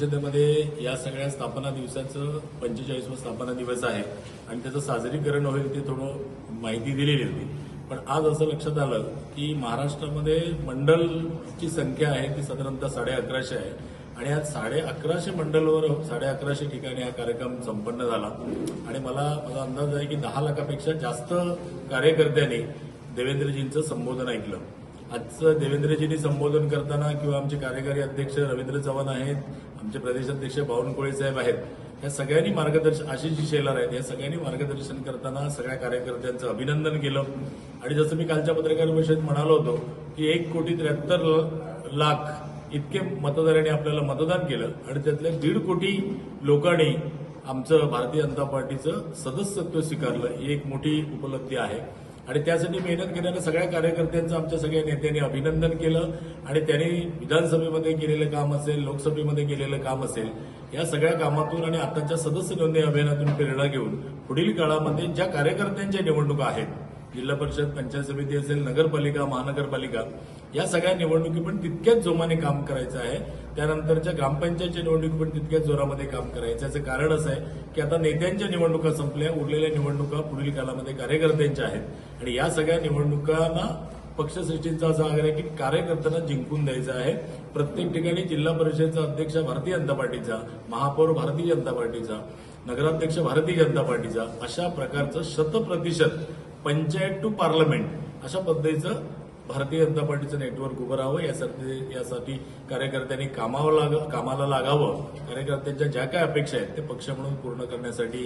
परिषदेमध्ये या सगळ्या स्थापना दिवसाचं 45वा स्थापना दिवस आहे आणि त्याचं साजरीकरण होईल ते थोडं माहिती दिलेली होती. पण आज असं लक्षात आलं की महाराष्ट्रामध्ये मंडलची संख्या आहे ती साधारणतः 1150 आहे आणि आज 1150 मंडलवर 1150 ठिकाणी हा कार्यक्रम संपन्न झाला आणि माझा अंदाज आहे की 10 लाखापेक्षा जास्त कार्यकर्त्यांनी देवेंद्रजींचं संबोधन ऐकलं. आजचं देवेंद्रजींनी संबोधन करताना किंवा आमचे कार्यकारी अध्यक्ष रवींद्र चव्हाण आहेत, आमचे प्रदेशाध्यक्ष बावनकुळे साहेब आहेत, या सगळ्यांनी मार्गदर्शन, आशिष शेलार आहेत, या सगळ्यांनी मार्गदर्शन करताना सगळ्या कार्यकर्त्यांचं अभिनंदन केलं. आणि जसं मी कालच्या पत्रकार परिषदेत म्हणालो होतो की 1,73,00,000 इतके मतदारांनी आपल्याला मतदान केलं आणि त्यातल्या 1.5 कोटी लोकांनी आमचं भारतीय जनता पार्टीचं सदस्यत्व स्वीकारलं. ही एक मोठी उपलब्धी आहे आणि त्यासाठी मेहनत केलेल्या सगळ्या कार्यकर्त्यांचं आमच्या सगळ्या नेत्यांनी अभिनंदन केलं आणि त्यांनी विधानसभेमध्ये केलेलं काम असेल, लोकसभेमध्ये केलेलं काम असेल, या सगळ्या कामातून आणि आताच्या सदस्य नोंदणी अभियानातून प्रेरणा घेऊन पुढील काळामध्ये ज्या कार्यकर्त्यांच्या निवडणुका आहेत, जिल्हा परिषद, पंचायत समिती असेल, नगरपालिका, महानगरपालिका, या सगळ्या निवडणुकी पण तितक्याच जोमाने काम करायचं आहे. त्यानंतरच्या ग्रामपंचायतच्या निवडणुकी पण तितक्याच जोरामध्ये काम करायचं. याचं कारण असं आहे की आता नेत्यांच्या निवडणुका संपल्या, उरलेल्या निवडणुका पुढील काळामध्ये कार्यकर्त्यांच्या आहेत आणि या सगळ्या निवडणुकांना पक्षश्रेष्ठींचा असा आग्रह आहे की कार्यकर्त्यांना जिंकून द्यायचं आहे. प्रत्येक ठिकाणी जिल्हा परिषदेचा अध्यक्ष भारतीय जनता पार्टीचा, महापौर भारतीय जनता पार्टीचा, नगराध्यक्ष भारतीय जनता पार्टीचा, अशा प्रकारचं 100% पंचायत टू पार्लमेंट अशा पद्धतीचं भारतीय जनता पार्टीचं नेटवर्क उभं राहावं. यासाठी कार्यकर्त्यांनी कामाला लागावं. कार्यकर्त्यांच्या ज्या काय अपेक्षा आहेत ते पक्ष म्हणून पूर्ण करण्यासाठी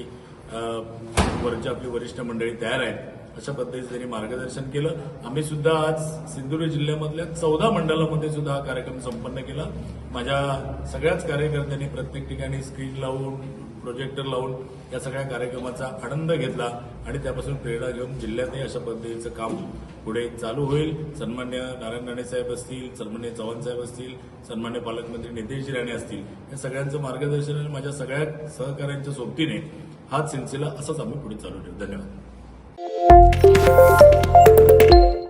वरच्या आपली वरिष्ठ मंडळी तयार आहेत. अशा पद्धतीचं त्यांनी मार्गदर्शन केलं. आम्ही सुद्धा आज सिंधुदुर्ग जिल्ह्यामधल्या 14 मंडळामध्ये सुद्धा हा कार्यक्रम संपन्न केला. माझ्या सगळ्याच कार्यकर्त्यांनी प्रत्येक ठिकाणी स्क्रीन लावून, प्रोजेक्टर लावून या सगळ्या कार्यक्रमाचा आनंद घेतला आणि त्यापासून प्रेरणा घेऊन जिल्ह्यातही अशा पद्धतीचं काम पुढे चालू होईल. सन्मान्य नारायण राणे साहेब असतील, सन्मान्य चव्हाण साहेब असतील, सन्मान्य पालकमंत्री नितेश राणे असतील, या सगळ्यांचं मार्गदर्शन आणि माझ्या सगळ्या सहकाऱ्यांच्या सोबतीने हाच सिलसिला असाच आम्ही पुढे चालू ठेवू. धन्यवाद.